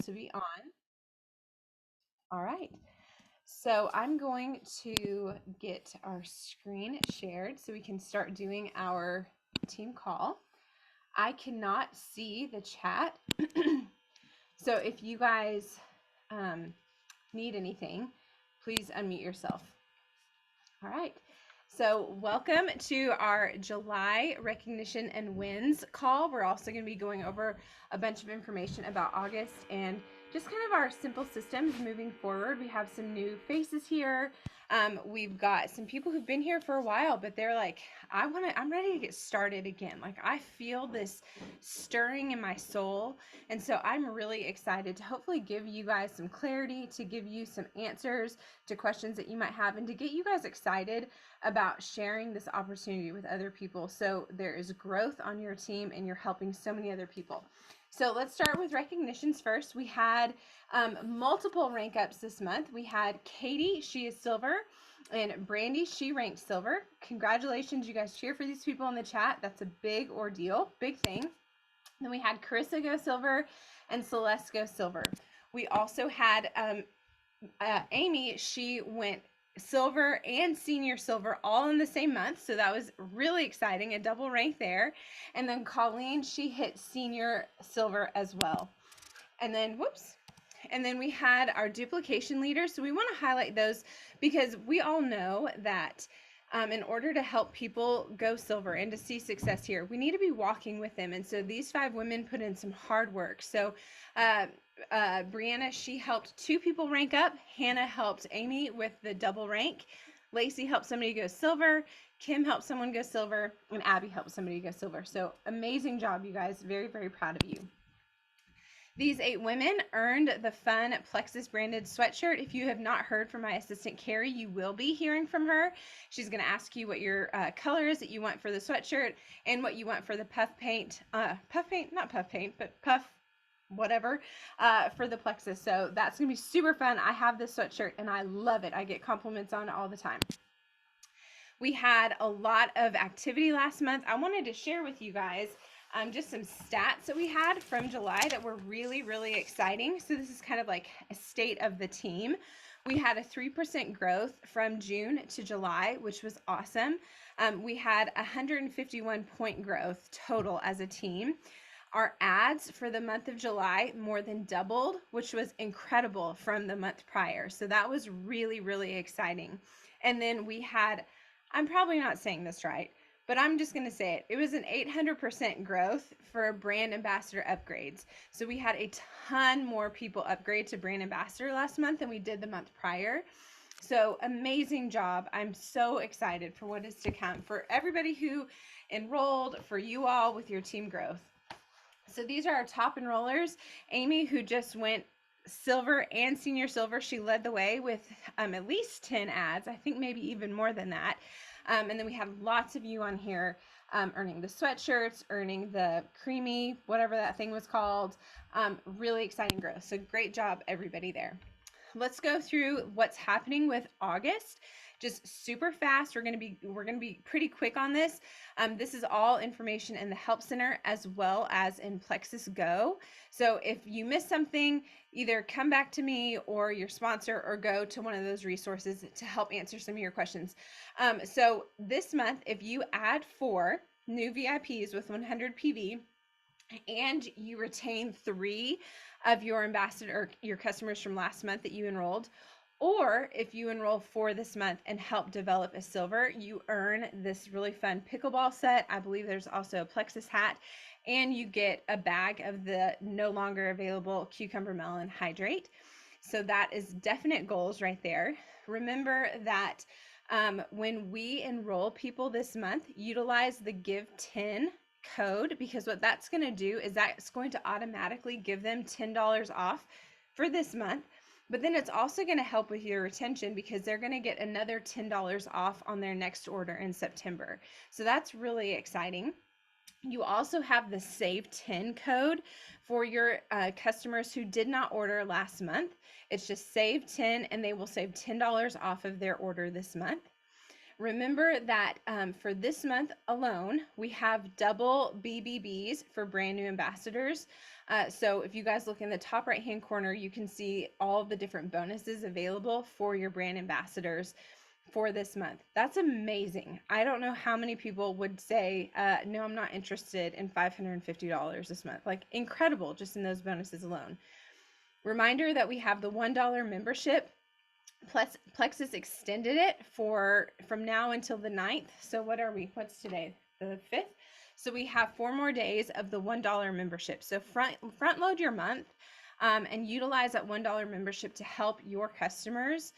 to be on. All right. So I'm going to get our screen shared so we can start doing our team call. I cannot see the chat. So if you guys need anything, please unmute yourself. All right. So welcome to our July recognition and wins call. We're also going to be going over a bunch of information about August and just kind of our simple systems moving forward. We have some new faces here. We've got some people who've been here for a while, but they're like, I'm ready to get started again. Like I feel this stirring in my soul. And so I'm really excited to hopefully give you guys some clarity, to give you some answers to questions that you might have, and to get you guys excited about sharing this opportunity with other people. So there is growth on your team and you're helping so many other people. So let's start with recognitions first. We had multiple rank ups this month. We had Katie, she is silver, and Brandy, she ranked silver. Congratulations, you guys cheer for these people in the chat. That's a big ordeal, big thing. Then we had Carissa go silver and Celeste go silver. We also had Amy, she went silver and senior silver all in the same month. So that was really exciting, a double rank there. And then Colleen, she hit senior silver as well. And then, whoops. And then we had our duplication leaders. So we want to highlight those because we all know that in order to help people go silver and to see success here, we need to be walking with them. And so these 5 women put in some hard work. So Brianna, she helped 2 people rank up. Hannah helped Amy with the double rank. Lacey helped somebody go silver. Kim helped someone go silver. And Abby helped somebody go silver. So amazing job, you guys. Very, very proud of you. These 8 women earned the fun Plexus branded sweatshirt. If you have not heard from my assistant, Carrie, you will be hearing from her. She's going to ask you what your color is that you want for the sweatshirt and what you want for the puff paint, whatever, for the Plexus. So that's going to be super fun. I have this sweatshirt and I love it. I get compliments on it all the time. We had a lot of activity last month. I wanted to share with you guys just some stats that we had from July that were really, really exciting. So this is kind of like a state of the team. We had a 3% growth from June to July, which was awesome. We had 151 point growth total as a team. Our ads for the month of July more than doubled, which was incredible from the month prior. So that was really, really exciting. And then we had, I'm probably not saying this right, but I'm just going to say it. It was an 800% growth for brand ambassador upgrades. So we had a ton more people upgrade to brand ambassador last month than we did the month prior. So amazing job. I'm so excited for what is to come for everybody who enrolled, for you all with your team growth. So these are our top enrollers. Amy, who just went silver and senior silver, she led the way with at least 10 ads. I think maybe even more than that. And then we have lots of you on here earning the sweatshirts, earning the creamy, whatever that thing was called. Really exciting growth. So great job, everybody there. Let's go through what's happening with August. Just super fast. We're gonna be pretty quick on this. This is all information in the Help Center as well as in Plexus Go. So if you miss something, either come back to me or your sponsor or go to one of those resources to help answer some of your questions. So this month, if you add 4 new VIPs with 100 PV and you retain 3 of your ambassador or your customers from last month that you enrolled, or if you enroll 4 this month and help develop a silver, you earn this really fun pickleball set. I believe there's also a Plexus hat, and you get a bag of the no longer available cucumber melon hydrate. So that is definite goals right there. Remember that when we enroll people this month, utilize the Give 10 code, because what that's going to do is that's going to automatically give them $10 off for this month. But then it's also going to help with your retention because they're going to get another $10 off on their next order in September. So that's really exciting. You also have the Save 10 code for your customers who did not order last month. It's just Save 10 and they will save $10 off of their order this month. Remember that for this month alone, we have double BBBs for brand new ambassadors. So if you guys look in the top right hand corner, you can see all of the different bonuses available for your brand ambassadors for this month. That's amazing. I don't know how many people would say, no, I'm not interested in $550 this month. Like, incredible just in those bonuses alone. Reminder that we have the $1 membership. Plus, Plexus extended it from now until the 9th. So what are we? What's today? The 5th. So we have 4 more days of the $1 membership. So front load your month and utilize that $1 membership to help your customers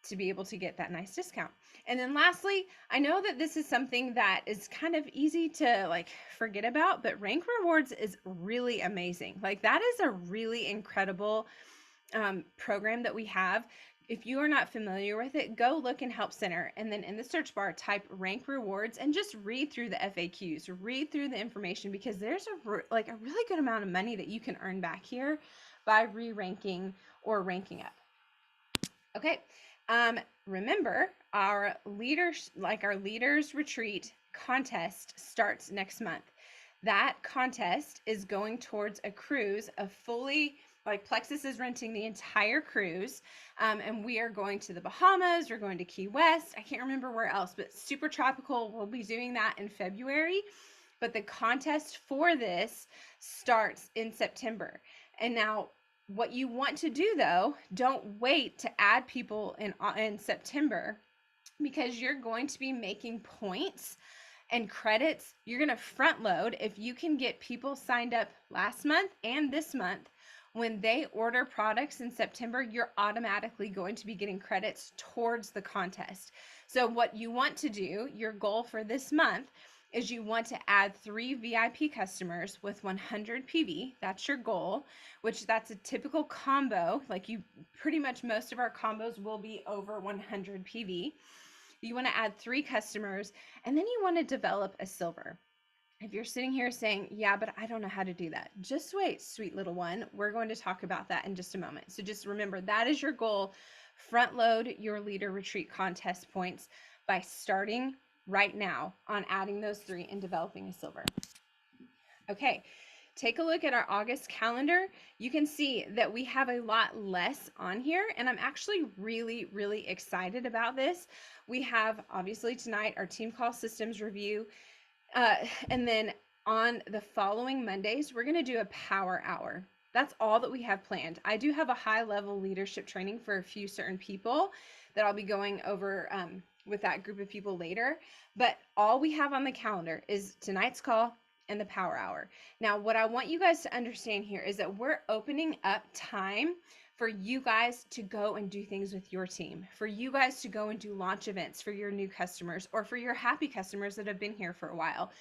to be able to get that nice discount. And then lastly, I know that this is something that is kind of easy to like forget about, but Rank Rewards is really amazing. Like, that is a really incredible program that we have. If you are not familiar with it, go look in Help Center, and then in the search bar, type Rank Rewards and just read through the FAQs, read through the information, because there's a really good amount of money that you can earn back here by re-ranking or ranking up. Okay. Remember, our leaders retreat contest starts next month. That contest is going towards a cruise, a fully, like, Plexus is renting the entire cruise, and we are going to the Bahamas. We're going to Key West. I can't remember where else, but super tropical. We'll be doing that in February, but the contest for this starts in September. And now, what you want to do, though, don't wait to add people in September, because you're going to be making points and credits. You're going to front load. If you can get people signed up last month and this month, when they order products in September, you're automatically going to be getting credits towards the contest. So what you want to do, your goal for this month, is you want to add 3 VIP customers with 100 PV. That's your goal, which that's a typical combo. Like, you pretty much, most of our combos will be over 100 PV. You want to add 3 customers, and then you want to develop a silver. If you're sitting here saying, yeah, but I don't know how to do that, just wait, sweet little one. We're going to talk about that in just a moment. So just remember, that is your goal. Front load your leader retreat contest points by starting right now on adding those 3 and developing a silver. Okay, take a look at our August calendar. You can see that we have a lot less on here, and I'm actually really, really excited about this. We have, obviously, tonight our team call systems review, and then on the following Mondays, we're going to do a power hour. That's all that we have planned. I do have a high-level leadership training for a few certain people that I'll be going over with that group of people later, but all we have on the calendar is tonight's call and the power hour. Now, what I want you guys to understand here is that we're opening up time for you guys to go and do things with your team, for you guys to go and do launch events for your new customers or for your happy customers that have been here for a while.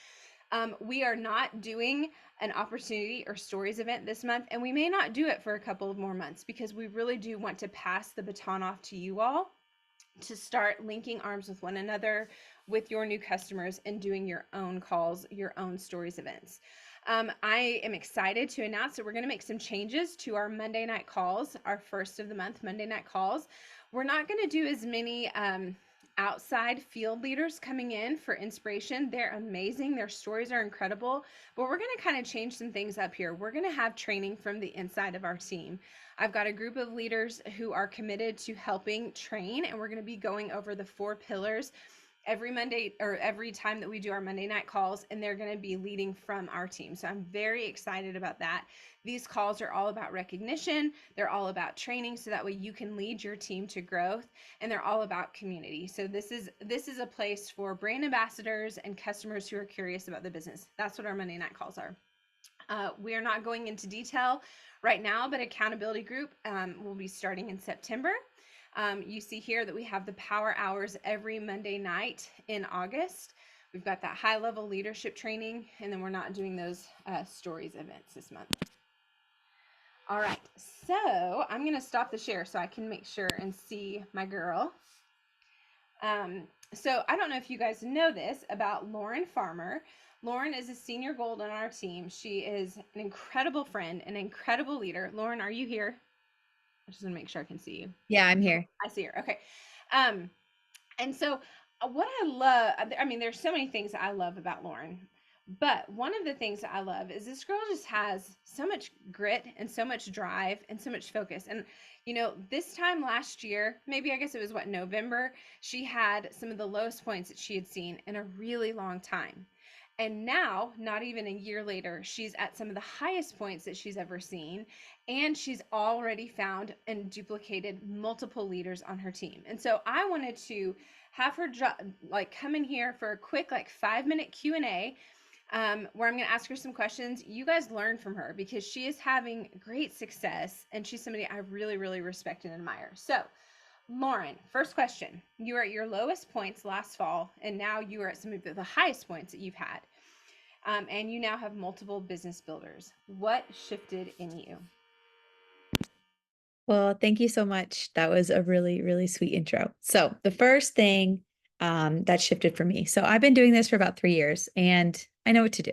We are not doing an opportunity or stories event this month, and we may not do it for a couple of more months, because we really do want to pass the baton off to you all to start linking arms with one another with your new customers and doing your own calls, your own stories events. I am excited to announce that we're going to make some changes to our Monday night calls, our first of the month Monday night calls. We're not going to do as many outside field leaders coming in for inspiration. They're amazing. Their stories are incredible, but we're going to kind of change some things up here. We're going to have training from the inside of our team. I've got a group of leaders who are committed to helping train, and we're going to be going over the 4 pillars every Monday, or every time that we do our Monday night calls, and they're going to be leading from our team. So I'm very excited about that. These calls are all about recognition. They're all about training, so that way you can lead your team to growth, and they're all about community. So this is a place for brand ambassadors and customers who are curious about the business. That's what our Monday night calls are. We are not going into detail right now, but accountability group will be starting in September. You see here that we have the power hours every Monday night in August. We've got that high-level leadership training, and then we're not doing those stories events this month. All right, so I'm going to stop the share so I can make sure and see my girl. So I don't know if you guys know this about Lauren Farmer. Lauren is a senior gold on our team. She is an incredible friend, an incredible leader. Lauren, are you here? I just want to make sure I can see you. Yeah, I'm here. I see her. Okay. And so what I love, I mean, there's so many things that I love about Lauren, But one of the things that I love is this girl just has so much grit and so much drive and so much focus. And, this time last year, maybe I guess it was November, she had some of the lowest points that she had seen in a really long time. And now, not even a year later, she's at some of the highest points that she's ever seen. And she's already found and duplicated multiple leaders on her team. And so I wanted to have her come in here for a quick 5-minute Q&A, where I'm going to ask her some questions. You guys learn from her because she is having great success and she's somebody I really, really respect and admire. So, Lauren, first question. You were at your lowest points last fall, and now you are at some of the highest points that you've had. And you now have multiple business builders. What shifted in you? Well, thank you so much. That was a really, really sweet intro. So the first thing that shifted for me. So I've been doing this for about 3 years and I know what to do.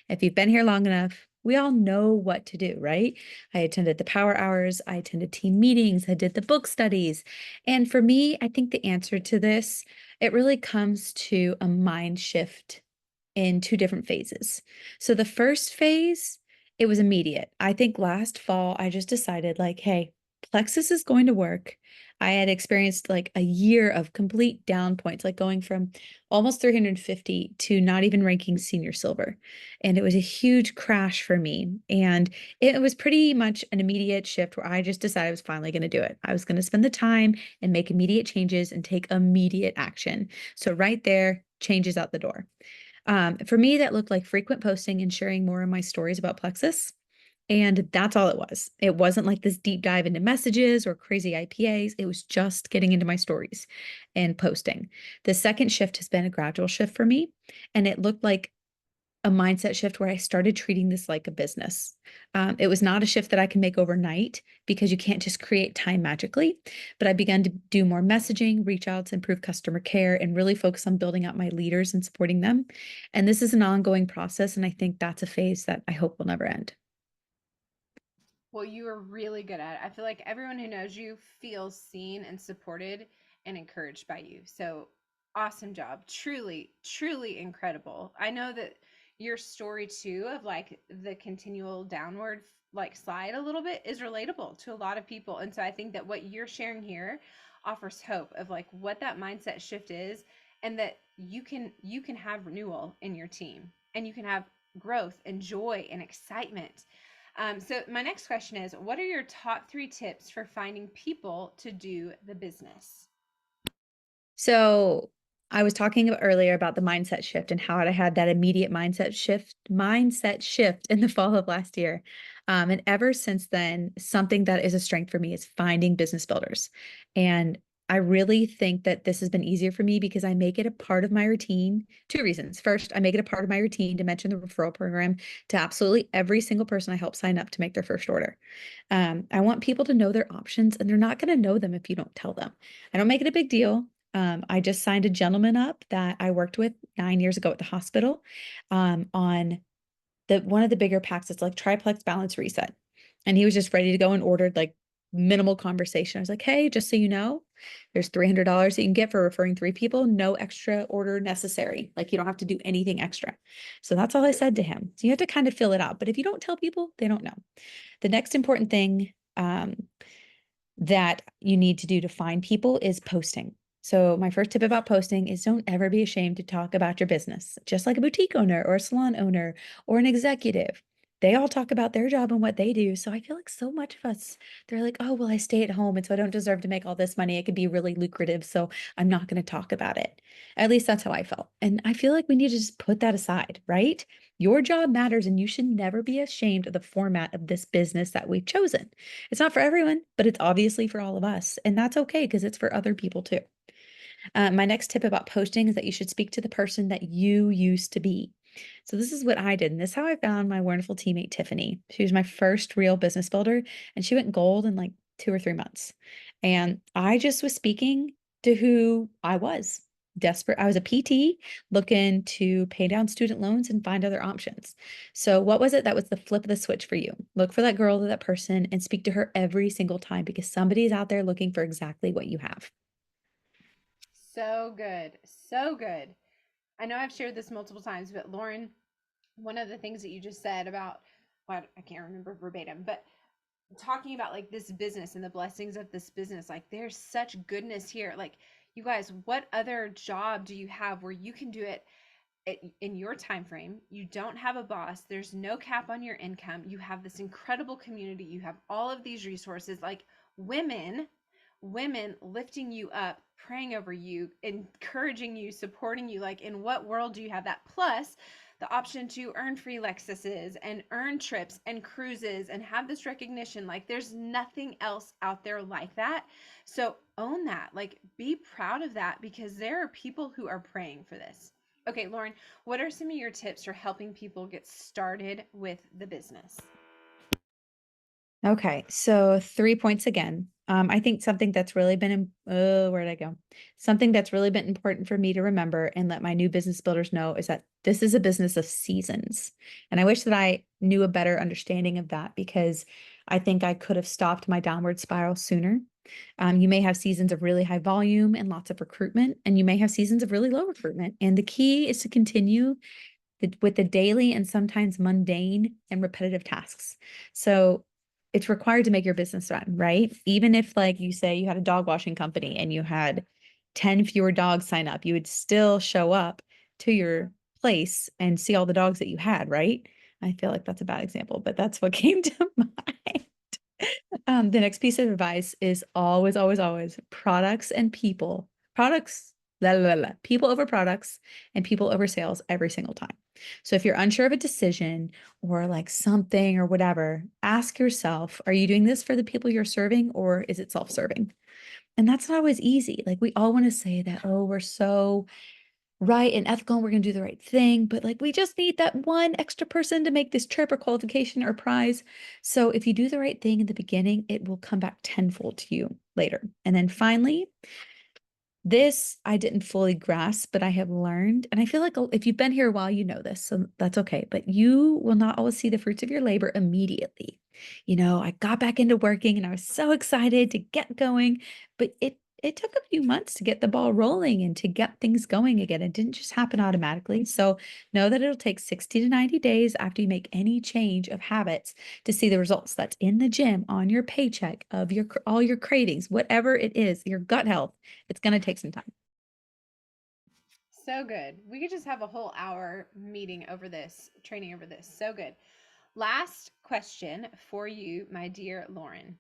If you've been here long enough, we all know what to do, right? I attended the power hours, I attended team meetings, I did the book studies. And for me, I think the answer to this, it really comes to a mind shift in two different phases. So the first phase, it was immediate. I think last fall, I just decided, like, hey, Plexus is going to work. I had experienced like a year of complete down points, like going from almost 350 to not even ranking senior silver. And it was a huge crash for me. And it was pretty much an immediate shift where I just decided I was finally going to do it. I was going to spend the time and make immediate changes and take immediate action. So, right there, changes out the door. For me, that looked like frequent posting and sharing more of my stories about Plexus. And that's all it was. It wasn't like this deep dive into messages or crazy IPAs. It was just getting into my stories and posting. The second shift has been a gradual shift for me. And it looked like a mindset shift where I started treating this like a business. It was not a shift that I can make overnight because you can't just create time magically. But I began to do more messaging, reach outs, improve customer care, and really focus on building out my leaders and supporting them. And this is an ongoing process. And I think that's a phase that I hope will never end. Well, you are really good at it. I feel like everyone who knows you feels seen and supported and encouraged by you. So awesome job. Truly, truly incredible. I know that your story too of the continual downward slide a little bit is relatable to a lot of people. And so I think that what you're sharing here offers hope of what that mindset shift is, and that you can have renewal in your team, and you can have growth and joy and excitement. So my next question is, what are your top 3 tips for finding people to do the business? So I was talking earlier about the mindset shift and how I had that immediate mindset shift in the fall of last year. And ever since then, something that is a strength for me is finding business builders. And I really think that this has been easier for me because I make it a part of my routine. Two reasons. First, I make it a part of my routine to mention the referral program to absolutely every single person I help sign up to make their first order. I want people to know their options, and they're not going to know them if you don't tell them. I don't make it a big deal. I just signed a gentleman up that I worked with 9 years ago at the hospital, on the one of the bigger packs. It's like Triplex Balance Reset. And he was just ready to go and ordered like minimal conversation. I was like, hey, just so you know, there's $300 that you can get for referring 3 people. No extra order necessary. Like you don't have to do anything extra. So that's all I said to him. So you have to kind of fill it out. But if you don't tell people, they don't know. The next important thing that you need to do to find people is posting. So, my first tip about posting is don't ever be ashamed to talk about your business, just like a boutique owner or a salon owner or an executive. They all talk about their job and what they do. So, I feel like so much of us, they're like, oh, well, I stay at home. And so I don't deserve to make all this money. It could be really lucrative. So, I'm not going to talk about it. At least that's how I felt. And I feel like we need to just put that aside, right? Your job matters, and you should never be ashamed of the format of this business that we've chosen. It's not for everyone, but it's obviously for all of us. And that's okay because it's for other people too. My next tip about posting is that you should speak to the person that you used to be. So, this is what I did. And this is how I found my wonderful teammate, Tiffany. She was my first real business builder, and she went gold in like 2 or 3 months. And I just was speaking to who I was. Desperate. I was a PT looking to pay down student loans and find other options. So, what was it that was the flip of the switch for you? Look for that girl or that person and speak to her every single time because somebody is out there looking for exactly what you have. So good. So good. I know I've shared this multiple times, but Lauren, one of the things that you just said about what I can't remember verbatim, but talking about like this business and the blessings of this business, like there's such goodness here. Like, you guys, what other job do you have where you can do it in your time frame? You don't have a boss, there's no cap on your income, you have this incredible community, you have all of these resources, like women lifting you up, praying over you, encouraging you, supporting you. Like, in what world do you have that? Plus the option to earn free Lexuses and earn trips and cruises and have this recognition. Like, there's nothing else out there like that. So own that. Like, be proud of that, because there are people who are praying for this. Okay, Lauren, what are some of your tips for helping people get started with the business? Okay, so 3 points again. I think something that's really been, oh, where did I go? Something that's really been important for me to remember and let my new business builders know is that this is a business of seasons. And I wish that I knew a better understanding of that, because I think I could have stopped my downward spiral sooner. You may have seasons of really high volume and lots of recruitment, and you may have seasons of really low recruitment. And the key is to continue with the daily and sometimes mundane and repetitive tasks. So it's required to make your business run, right? Even if, like you say, you had a dog washing company and you had 10 fewer dogs sign up, you would still show up to your place and see all the dogs that you had, right? I feel like that's a bad example, but that's what came to mind. The next piece of advice is always, always, always products and people. Products, la, la, la, people over products and people over sales every single time. So if you're unsure of a decision or like something or whatever, ask yourself, are you doing this for the people you're serving, or is it self-serving? And that's not always easy. Like, we all want to say that, oh, we're so right and ethical and we're going to do the right thing, but like, we just need that one extra person to make this trip or qualification or prize. So if you do the right thing in the beginning, it will come back tenfold to you later. And then finally, this I didn't fully grasp, but I have learned, and I feel like if you've been here a while, you know this, so that's okay, but you will not always see the fruits of your labor immediately. I got back into working and I was so excited to get going, but it took a few months to get the ball rolling and to get things going again. It didn't just happen automatically. So know that it'll take 60 to 90 days after you make any change of habits to see the results. That's in the gym, on your paycheck, of your all your cravings, whatever it is, your gut health. It's going to take some time. So good. We could just have a whole hour meeting over this, training over this. So good. Last question for you, my dear Lauren.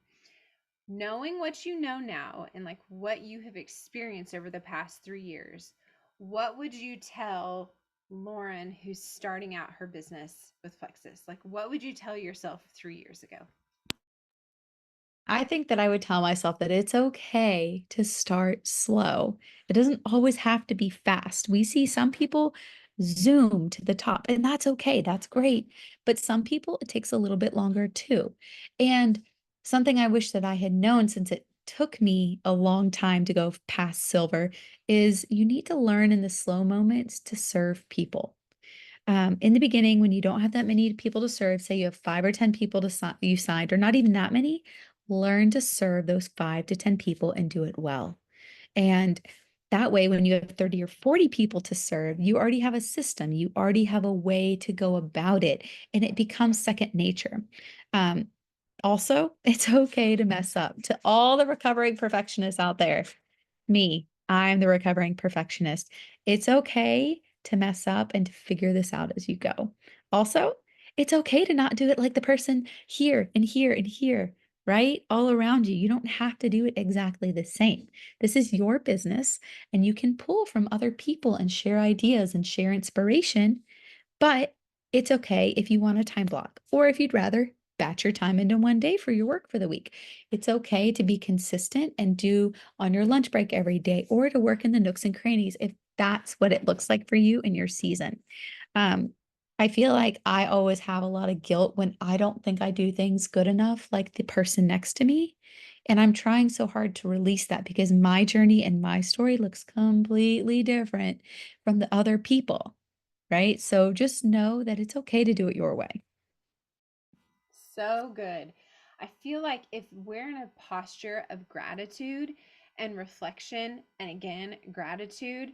Knowing what you know now and like what you have experienced over the past 3 years, what would you tell Lauren who's starting out her business with Plexus? Like, what would you tell yourself 3 years ago? I think that I would tell myself that it's okay to start slow. It doesn't always have to be fast. We see some people zoom to the top, and that's okay. That's great. But some people, it takes a little bit longer too. And something I wish that I had known, since it took me a long time to go past silver, is you need to learn in the slow moments to serve people. In the beginning, when you don't have that many people to serve, say you have 5 or 10 people you signed, or not even that many, learn to serve those 5 to 10 people and do it well. And that way, when you have 30 or 40 people to serve, you already have a system, you already have a way to go about it, and it becomes second nature. Um, Also, it's okay to mess up. To all the recovering perfectionists out there, I'm the recovering perfectionist. It's okay to mess up and to figure this out as you go. Also, it's okay to not do it like the person here and here and here, right? All around you. You don't have to do it exactly the same. This is your business, and you can pull from other people and share ideas and share inspiration, but it's okay if you want a time block, or if you'd rather batch your time into one day for your work for the week. It's okay to be consistent and do on your lunch break every day, or to work in the nooks and crannies if that's what it looks like for you in your season. Um, I feel like I always have a lot of guilt when I don't think I do things good enough, like the person next to me. And I'm trying so hard to release that, because my journey and my story looks completely different from the other people, right? So just know that it's okay to do it your way. So good. I feel like if we're in a posture of gratitude and reflection, and again, gratitude,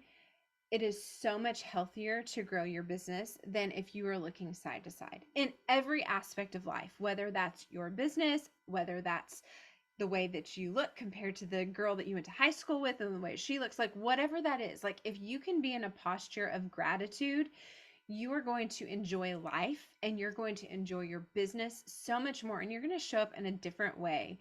it is so much healthier to grow your business than if you are looking side to side in every aspect of life, whether that's your business, whether that's the way that you look compared to the girl that you went to high school with and the way she looks, like whatever that is. Like if you can be in a posture of gratitude, you are going to enjoy life and you're going to enjoy your business so much more, and you're going to show up in a different way.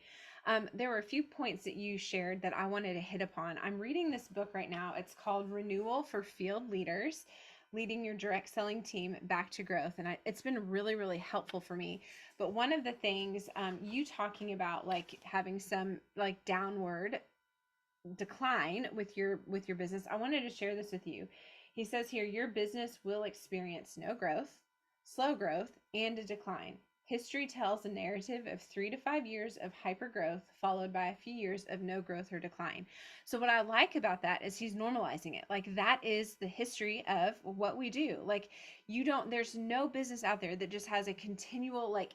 There were a few points that you shared that I wanted to hit upon. I'm reading this book right now. It's called Renewal for Field Leaders: Leading Your Direct Selling Team Back to Growth. And it's been really, really helpful for me. But one of the things you talking about, like having some like downward decline with your business, I wanted to share this with you. He says here, your business will experience no growth, slow growth, and a decline. History tells a narrative of 3 to 5 years of hyper growth, followed by a few years of no growth or decline. So what I like about that is he's normalizing it. Like that is the history of what we do. Like there's no business out there that just has a continual like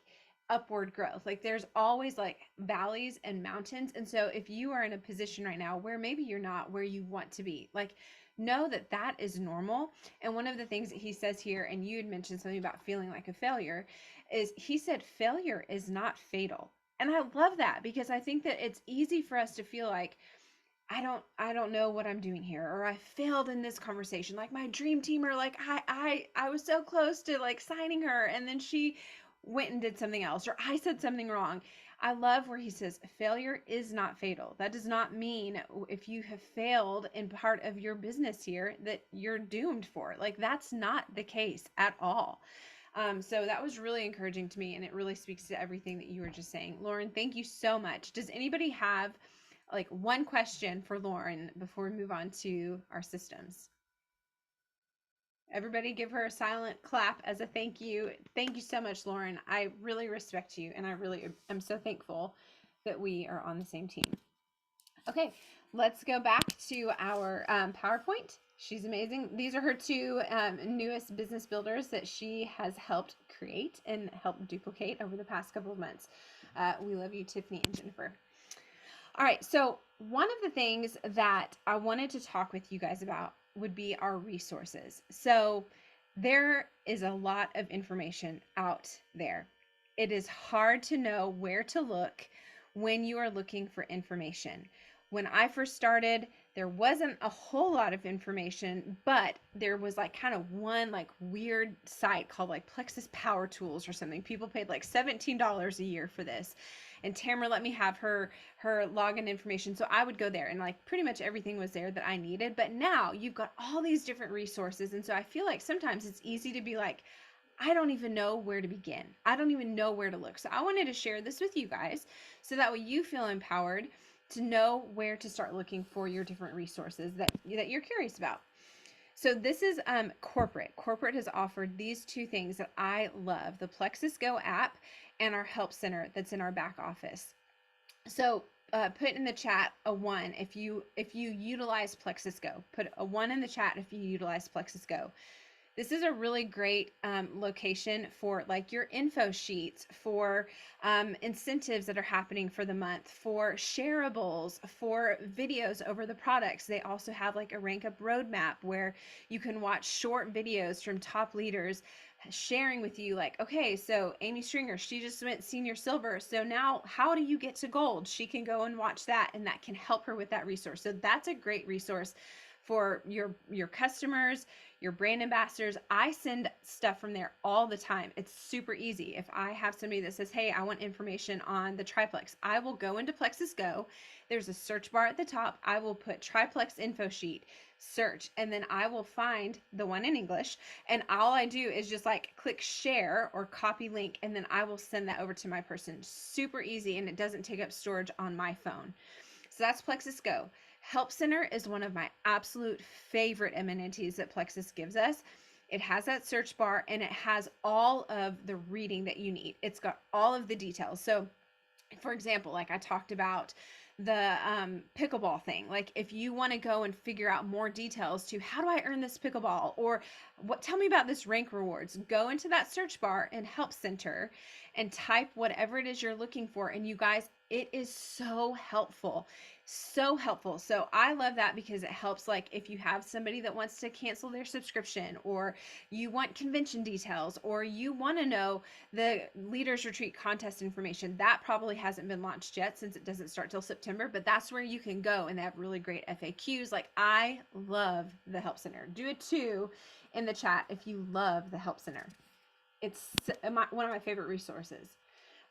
upward growth. Like there's always like valleys and mountains. And so if you are in a position right now where maybe you're not where you want to be, like know that that is normal. And one of the things that he says here, and you had mentioned something about feeling like a failure, is he said failure is not fatal. And I love that, because I think that it's easy for us to feel like I don't know what I'm doing here, or I failed in this conversation. Like my dream teamer, like I was so close to like signing her, and then she went and did something else, or I said something wrong. I love where he says failure is not fatal. That does not mean if you have failed in part of your business here that you're doomed for it. Like that's not the case at all. So that was really encouraging to me, and it really speaks to everything that you were just saying. Lauren, thank you so much. Does anybody have like one question for Lauren before we move on to our systems? Everybody give her a silent clap as a thank you. Thank you so much, Lauren. I really respect you, and I really am so thankful that we are on the same team. Okay, let's go back to our PowerPoint. She's amazing. These are her two newest business builders that she has helped create and helped duplicate over the past couple of months. We love you, Tiffany and Jennifer. All right, so one of the things that I wanted to talk with you guys about would be our resources. So there is a lot of information out there. It is hard to know where to look when you are looking for information. When I first started, there wasn't a whole lot of information, but there was like kind of one like weird site called like Plexus Power Tools or something. People paid like $17 a year for this. And Tamara let me have her login information. So I would go there, and like pretty much everything was there that I needed. But now you've got all these different resources. And so I feel like sometimes it's easy to be like, I don't even know where to begin. I don't even know where to look. So I wanted to share this with you guys so that way you feel empowered to know where to start looking for your different resources that you're curious about. So this is corporate. Corporate has offered these two things that I love: the Plexus Go app and our help center that's in our back office. So put in the chat a 1 if you utilize Plexus Go. Put a 1 in the chat if you utilize Plexus Go. This is a really great location for like your info sheets, for incentives that are happening for the month, for shareables, for videos over the products. They also have like a rank up roadmap where you can watch short videos from top leaders sharing with you like, okay, so Amy Stringer, she just went senior silver. So now how do you get to gold? She can go and watch that, and that can help her with that resource. So that's a great resource for your customers, your brand ambassadors. I send stuff from there all the time. It's super easy. If I have somebody that says, hey, I want information on the Triplex, I will go into Plexus Go. There's a search bar at the top. I will put Triplex info sheet, search, and then I will find the one in English. And all I do is just like click share or copy link, and then I will send that over to my person. Super easy, and it doesn't take up storage on my phone. So that's Plexus Go. Help Center is one of my absolute favorite amenities that Plexus gives us. It has that search bar, and it has all of the reading that you need. It's got all of the details. So for example, like I talked about the pickleball thing, like if you want to go and figure out more details to how do I earn this pickleball, or what, tell me about this rank rewards, go into that search bar and Help Center and type whatever it is you're looking for. And you guys, It is so helpful. So helpful. So I love that because it helps, like if you have somebody that wants to cancel their subscription, or you want convention details, or you want to know the Leaders Retreat contest information. That probably hasn't been launched yet since it doesn't start till September, but that's where you can go, and they have really great FAQs. Like, I love the Help Center. Do it too in the chat if you love the Help Center. It's one of my favorite resources.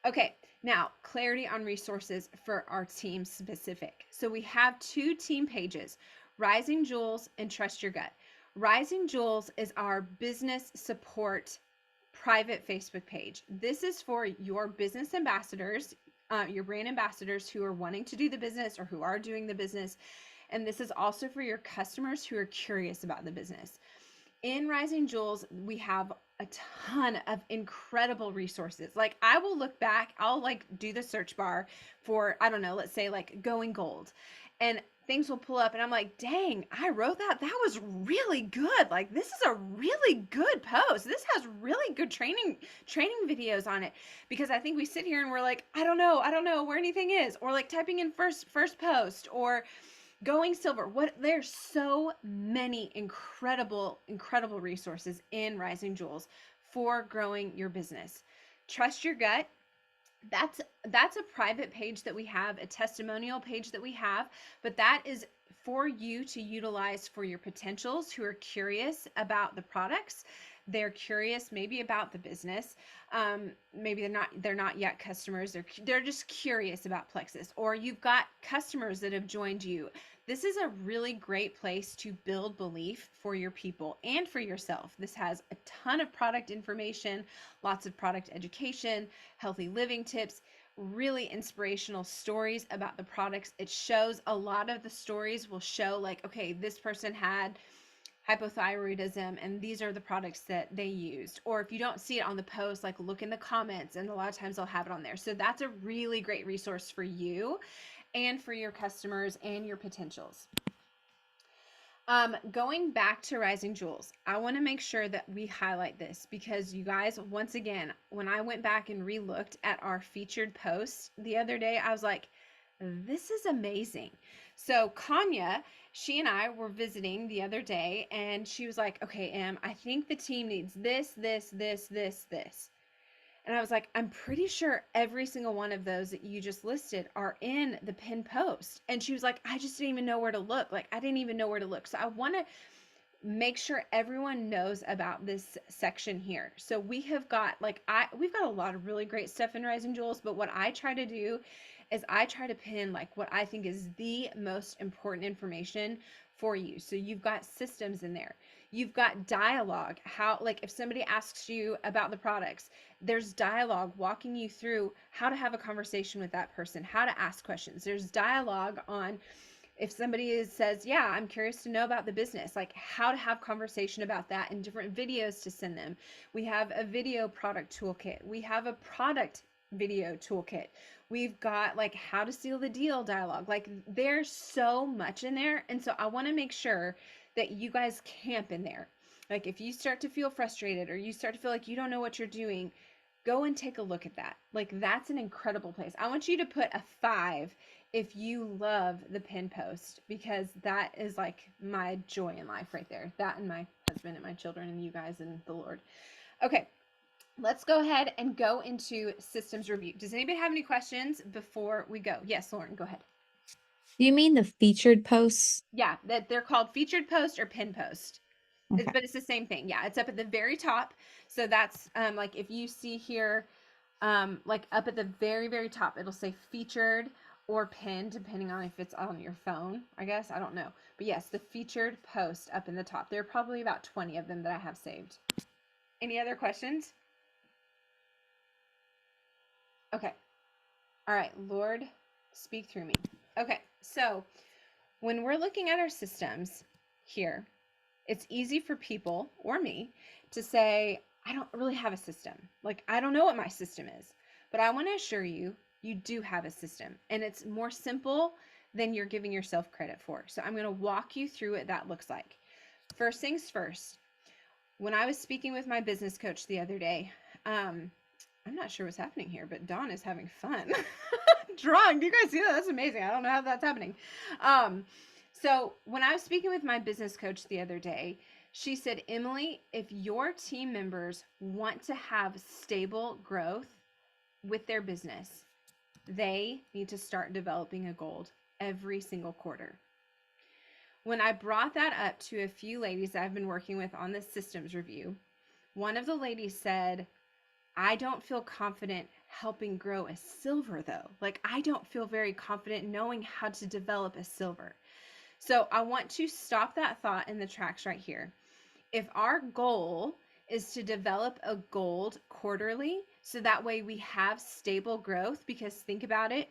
Okay, now clarity on resources for our team specific. So we have 2 team pages, Rising Jewels and Trust Your Gut. Rising Jewels is our business support private Facebook page. This is for your business ambassadors, your brand ambassadors who are wanting to do the business or who are doing the business. And this is also for your customers who are curious about the business. In Rising Jewels, we have a ton of incredible resources. Like, I will look back, I'll like do the search bar for, I don't know, let's say like going gold, and things will pull up and I'm like, dang, I wrote that. That was really good. Like, this is a really good post. This has really good training videos on it. Because I think we sit here and we're like, I don't know where anything is, or like typing in first post, or going silver. There's so many incredible resources in Rising Jewels for growing your business. Trust Your Gut, that's a private page that we have, a testimonial page that we have, but that is for you to utilize for your potentials who are curious about the products. They're curious maybe about the business. Maybe they're not yet customers. They're just curious about Plexus, or you've got customers that have joined you. This is a really great place to build belief for your people and for yourself. This has a ton of product information, lots of product education, healthy living tips, really inspirational stories about the products. It shows, a lot of the stories will show like, okay, this person had hypothyroidism and these are the products that they used. Or if you don't see it on the post, like look in the comments, and a lot of times I'll have it on there. So that's a really great resource for you and for your customers and your potentials. Going back to Rising Jewels, I want to make sure that we highlight this because you guys, once again, when I went back and re-looked at our featured posts the other day, I was like, this is amazing. So Kanya, she and I were visiting the other day, and she was like, okay, Em, I think the team needs this, this, this, this, this. And I was like, I'm pretty sure every single one of those that you just listed are in the pinned post. And she was like, I just didn't even know where to look. Like, I didn't even know where to look. So I want to make sure everyone knows about this section here. So we have got we've got a lot of really great stuff in Rising Jewels, but what I try to do is I try to pin like what I think is the most important information for you. So you've got systems in there. You've got dialogue. How, like if somebody asks you about the products, there's dialogue walking you through how to have a conversation with that person, how to ask questions. There's dialogue on if somebody says, yeah, I'm curious to know about the business, like how to have conversation about that, and different videos to send them. We have a video product toolkit. We have a product video toolkit. We've got like how to seal the deal dialogue. Like there's so much in there. And so I want to make sure that you guys camp in there. Like if you start to feel frustrated or you start to feel like you don't know what you're doing, go and take a look at that. Like that's an incredible place. I want you to put a 5 if you love the pin post, because that is like my joy in life right there. That and my husband and my children and you guys and the Lord. Okay, let's go ahead and go into systems review. Does anybody have any questions before we go? Yes, Lauren, go ahead. Do you mean the featured posts? Yeah, that they're called featured post or pin post. Okay. But it's the same thing. Yeah, it's up at the very top. So that's like if you see here, like up at the very, very top, it'll say featured or pinned, depending on if it's on your phone, I guess. I don't know. But yes, the featured post up in the top. There are probably about 20 of them that I have saved. Any other questions? Okay. All right, Lord, speak through me. Okay, so when we're looking at our systems here, it's easy for people or me to say, I don't really have a system. Like, I don't know what my system is. But I want to assure you, you do have a system. And it's more simple than you're giving yourself credit for. So I'm going to walk you through what that looks like. First things first, when I was speaking with my business coach the other day, I'm not sure what's happening here, but Dawn is having fun. drunk. Do you guys see that? That's amazing. I don't know how that's happening. So when I was speaking with my business coach the other day, she said, Emily, if your team members want to have stable growth with their business, they need to start developing a goal every single quarter. When I brought that up to a few ladies I've been working with on this systems review, one of the ladies said, I don't feel confident helping grow a silver though. Like, I don't feel very confident knowing how to develop a silver. So I want to stop that thought in the tracks right here. If our goal is to develop a gold quarterly, so that way we have stable growth, because think about it,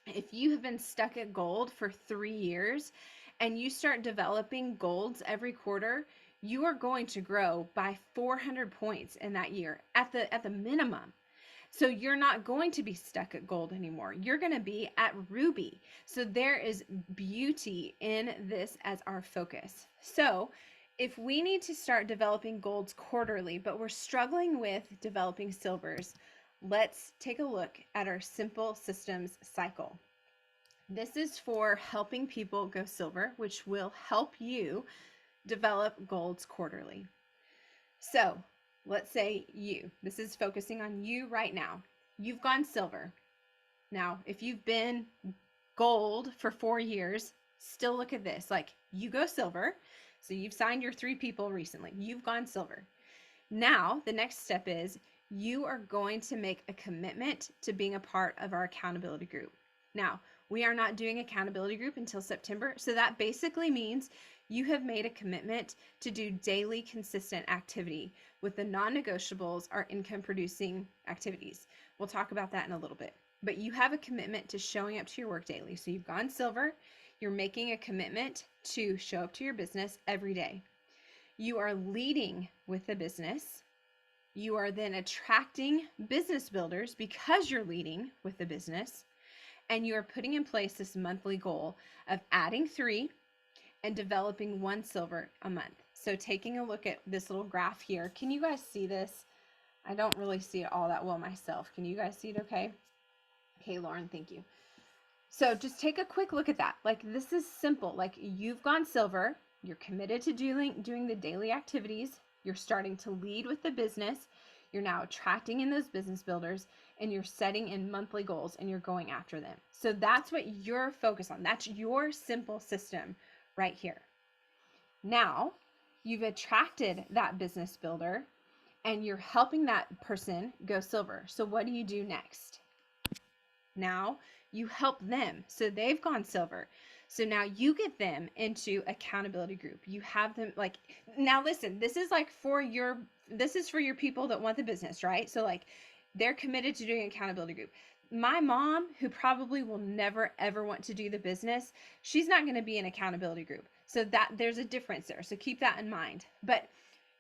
if you have been stuck at gold for 3 years and you start developing golds every quarter, you are going to grow by 400 points in that year at the minimum. So you're not going to be stuck at gold anymore. You're going to be at ruby. So there is beauty in this as our focus. So if we need to start developing golds quarterly, but we're struggling with developing silvers, let's take a look at our simple systems cycle. This is for helping people go silver, which will help you develop golds quarterly. So let's say this is focusing on you right now. You've gone silver. Now, if you've been gold for 4 years, still look at this. Like, you go silver. So you've signed your 3 people recently. You've gone silver. Now, the next step is you are going to make a commitment to being a part of our accountability group. Now, we are not doing accountability group until September. So that basically means you have made a commitment to do daily consistent activity, with the non-negotiables are income producing activities. We'll talk about that in a little bit, but you have a commitment to showing up to your work daily. So you've gone silver, you're making a commitment to show up to your business every day. You are leading with the business. You are then attracting business builders because you're leading with the business, and you are putting in place this monthly goal of adding 3 and developing 1 silver a month. So taking a look at this little graph here, can you guys see this? I don't really see it all that well myself. Can you guys see it okay? Okay, Lauren, thank you. So just take a quick look at that. Like, this is simple. Like, you've gone silver, you're committed to doing the daily activities, you're starting to lead with the business, you're now attracting in those business builders, and you're setting in monthly goals and you're going after them. So that's what you're focused on. That's your simple system right here. Now, you've attracted that business builder and you're helping that person go silver. So what do you do next? Now you help them. So they've gone silver. So now you get them into accountability group. You have them, like, now listen, this is for your people that want the business, right? So like, they're committed to doing accountability group. My mom, who probably will never ever want to do the business, she's not going to be in accountability group. So that there's a difference there. So keep that in mind. But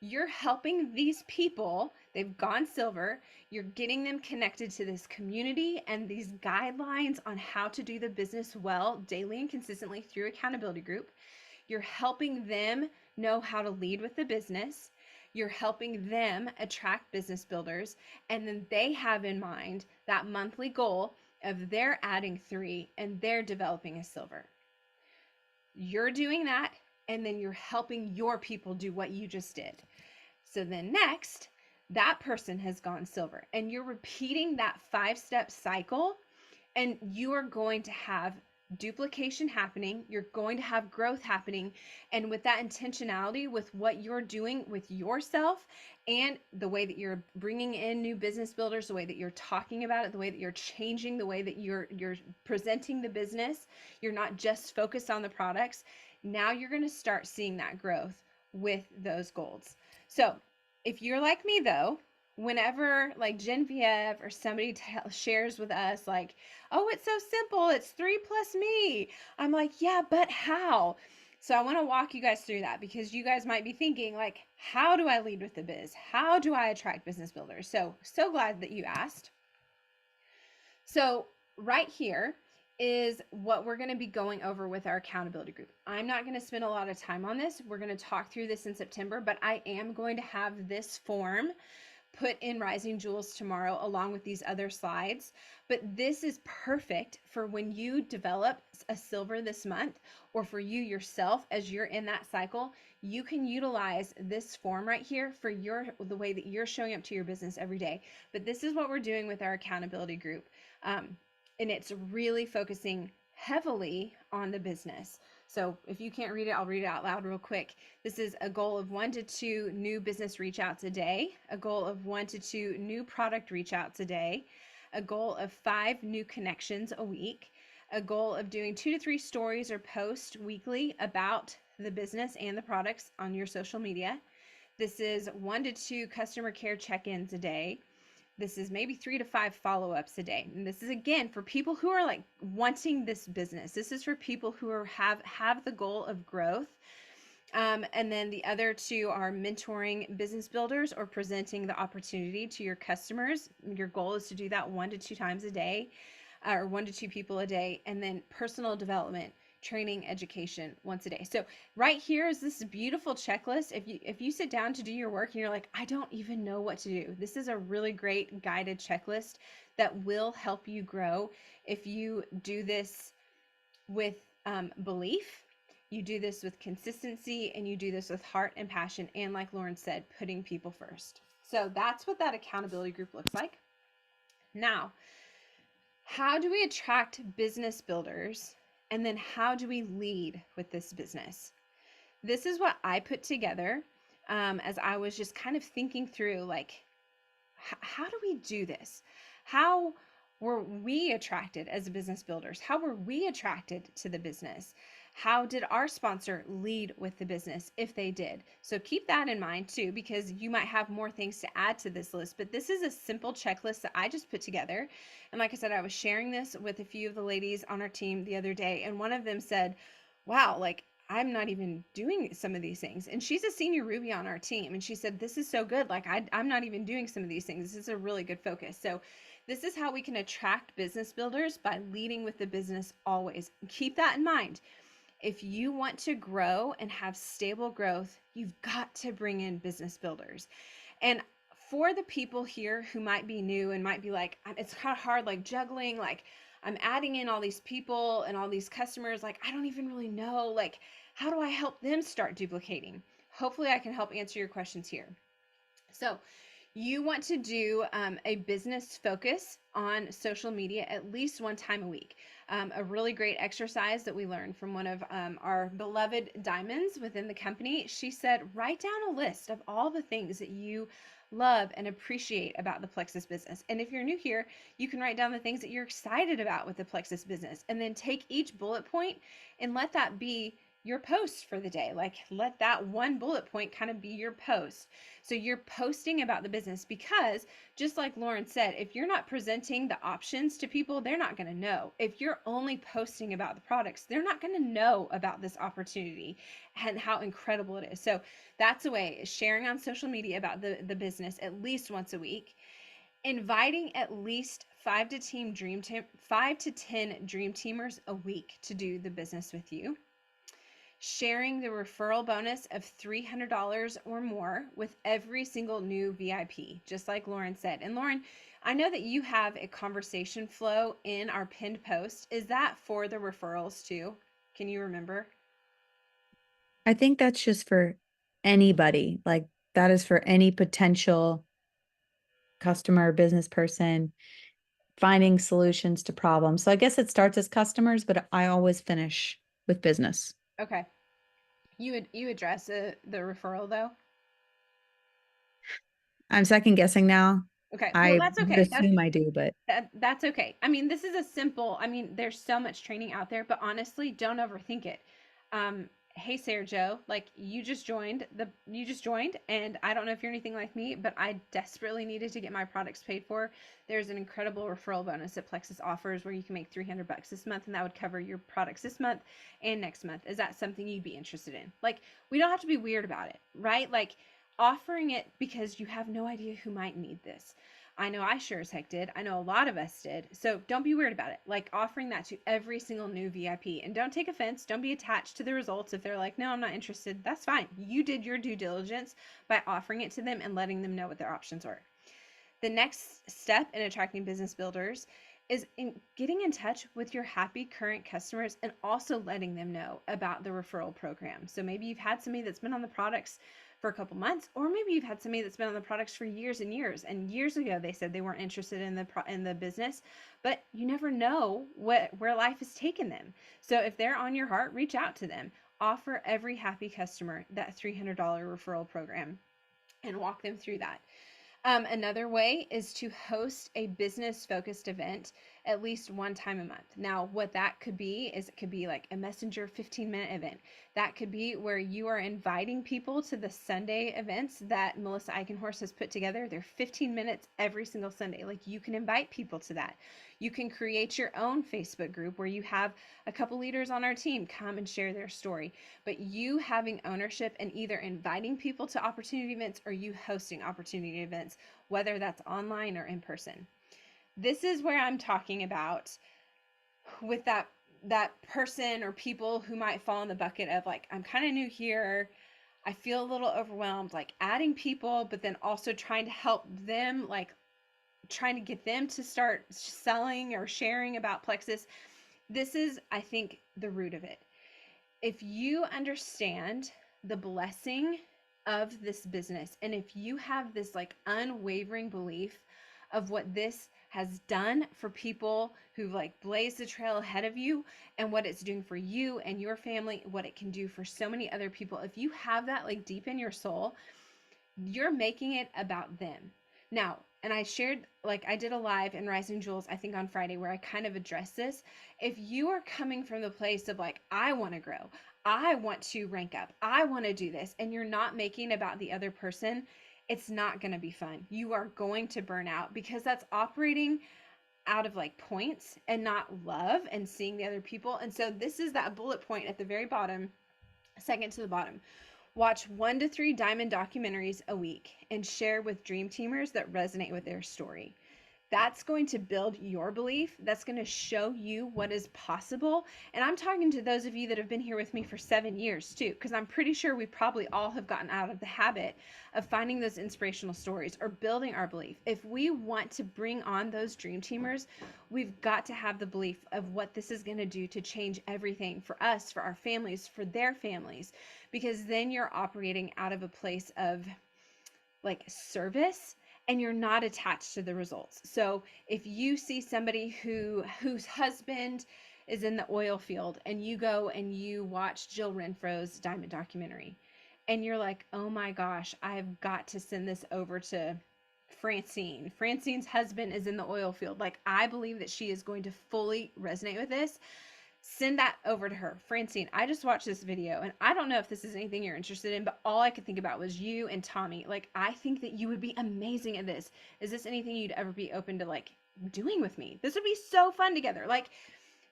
you're helping these people, they've gone silver, you're getting them connected to this community and these guidelines on how to do the business well daily and consistently through accountability group. You're helping them know how to lead with the business. You're helping them attract business builders, and then they have in mind that monthly goal of they're adding 3 and they're developing a silver. You're doing that, and then you're helping your people do what you just did. So then next, that person has gone silver, and you're repeating that 5-step cycle, and you are going to have duplication happening. You're going to have growth happening. And with that intentionality, with what you're doing with yourself and the way that you're bringing in new business builders, the way that you're talking about it, the way that you're changing the way that you're presenting the business, you're not just focused on the products. Now you're going to start seeing that growth with those goals. So if you're like me though, whenever like Genevieve or somebody shares with us like, oh, it's so simple, it's 3 plus me, I'm like, yeah, but how? So I want to walk you guys through that, because you guys might be thinking like, how do I lead with the biz? How do I attract business builders? So glad that you asked. So right here is what we're going to be going over with our accountability group. I'm not going to spend a lot of time on this. We're going to talk through this in September, but I am going to have this form put in Rising Jewels tomorrow along with these other slides. But this is perfect for when you develop a silver this month, or for you yourself as you're in that cycle. You can utilize this form right here for the way that you're showing up to your business every day. But this is what we're doing with our accountability group. And it's really focusing heavily on the business. So if you can't read it, I'll read it out loud real quick. This is a goal of 1 to 2 new business reach outs a day, a goal of 1 to 2 new product reach outs a day, a goal of 5 new connections a week, a goal of doing 2 to 3 stories or posts weekly about the business and the products on your social media. This is 1 to 2 customer care check-ins a day. This is maybe 3 to 5 follow-ups a day. And this is, again, for people who are like wanting this business. This is for people who are have the goal of growth. And then the other 2 are mentoring business builders or presenting the opportunity to your customers. Your goal is to do that 1 to 2 times a day, or 1 to 2 people a day. And then personal development, training, education once a day. So right here is this beautiful checklist. If you sit down to do your work and you're like, I don't even know what to do, this is a really great guided checklist that will help you grow. If you do this with belief, you do this with consistency, and you do this with heart and passion, and like Lauren said, putting people first. So that's what that accountability group looks like. Now, how do we attract business builders? And then how do we lead with this business? This is what I put together as I was just kind of thinking through, like, how do we do this? How were we attracted as business builders? How were we attracted to the business? How did our sponsor lead with the business, if they did? So keep that in mind too, because you might have more things to add to this list. But this is a simple checklist that I just put together. And like I said, I was sharing this with a few of the ladies on our team the other day, and one of them said, wow, like, I'm not even doing some of these things. And she's a senior Ruby on our team. And she said, this is so good. Like, I'm not even doing some of these things. This is a really good focus. So this is how we can attract business builders, by leading with the business always. Keep that in mind. If you want to grow and have stable growth, you've got to bring in business builders. And for the people here who might be new and might be like, it's kind of hard, like juggling, like I'm adding in all these people and all these customers, like I don't even really know, like how do I help them start duplicating? Hopefully I can help answer your questions here. So you want to do a business focus on social media at least 1 time a week. A really great exercise that we learned from one of our beloved diamonds within the company. She said, write down a list of all the things that you love and appreciate about the Plexus business. And if you're new here, you can write down the things that you're excited about with the Plexus business, and then take each bullet point and let that be your post for the day. Like, let that one bullet point kind of be your post. So you're posting about the business, because just like Lauren said, if you're not presenting the options to people, they're not going to know. If you're only posting about the products, they're not going to know about this opportunity and how incredible it is. So that's a way, sharing on social media about the business at least once a week, inviting at least 5 to 10 dream teamers a week to do the business with you, sharing the referral bonus of $300 or more with every single new VIP, just like Lauren said. And Lauren, I know that you have a conversation flow in our pinned post. Is that for the referrals too? Can you remember? I think that's just for anybody. Like, that is for any potential customer, business person finding solutions to problems. So I guess it starts as customers, but I always finish with business. Okay. You address the referral though? I'm second guessing now. Okay. Well, I that's would okay. assume I do, but That's okay. I mean, this is a simple, I mean, there's so much training out there, but honestly, don't overthink it. Hey, Sarah Joe, like you just joined, and I don't know if you're anything like me, but I desperately needed to get my products paid for. There's an incredible referral bonus that Plexus offers where you can make $300 this month, and that would cover your products this month and next month. Is that something you'd be interested in? Like, we don't have to be weird about it, right? Like, offering it because you have no idea who might need this. I know I sure as heck did. I know a lot of us did. So don't be weird about it. Like, offering that to every single new VIP. And don't take offense. Don't be attached to the results. If they're like, no, I'm not interested, that's fine. You did your due diligence by offering it to them and letting them know what their options are. The next step in attracting business builders is in getting in touch with your happy current customers and also letting them know about the referral program. So maybe you've had somebody that's been on the products for a couple months, or maybe you've had somebody that's been on the products for years and years. And years ago, they said they weren't interested in the business, but you never know where life has taken them. So if they're on your heart, reach out to them. Offer every happy customer that $300 referral program and walk them through that. Another way is to host a business focused event at least one time a month. Now, what that could be is it could be like a messenger 15-minute event. That could be where you are inviting people to the Sunday events that Melissa Eichenhorst has put together. They're 15 minutes every single Sunday. Like, you can invite people to that. You can create your own Facebook group where you have a couple leaders on our team come and share their story. But you having ownership and either inviting people to opportunity events or you hosting opportunity events, whether that's online or in person. This is where I'm talking about with that person or people who might fall in the bucket of like, I'm kind of new here, I feel a little overwhelmed, like adding people, but then also trying to help them, like trying to get them to start selling or sharing about Plexus. This is, I think, the root of it. If you understand the blessing of this business, and if you have this like unwavering belief of what this has done for people who've like blazed the trail ahead of you and what it's doing for you and your family, what it can do for so many other people, if you have that like deep in your soul, you're making it about them. Now, and I shared, like I did a live in Rising Jewels, I think on Friday, where I kind of addressed this. If you are coming from the place of like, I want to grow, I want to rank up, I want to do this, and you're not making about the other person, it's not going to be fun. You are going to burn out because that's operating out of like points and not love and seeing the other people. And so this is that bullet point at the very bottom, second to the bottom. Watch 1 to 3 diamond documentaries a week and share with dream teamers that resonate with their story. That's going to build your belief. That's going to show you what is possible. And I'm talking to those of you that have been here with me for 7 years too, because I'm pretty sure we probably all have gotten out of the habit of finding those inspirational stories or building our belief. If we want to bring on those dream teamers, we've got to have the belief of what this is going to do to change everything for us, for our families, for their families, because then you're operating out of a place of like service and you're not attached to the results. So if you see somebody whose husband is in the oil field and you go and you watch Jill Renfro's Diamond documentary and you're like, oh my gosh, I've got to send this over to Francine. Francine's husband is in the oil field. Like, I believe that she is going to fully resonate with this. Send that over to her. Francine, I just watched this video and I don't know if this is anything you're interested in, but all I could think about was you and Tommy. Like, I think that you would be amazing at this. Is this anything you'd ever be open to like doing with me? This would be so fun together. Like,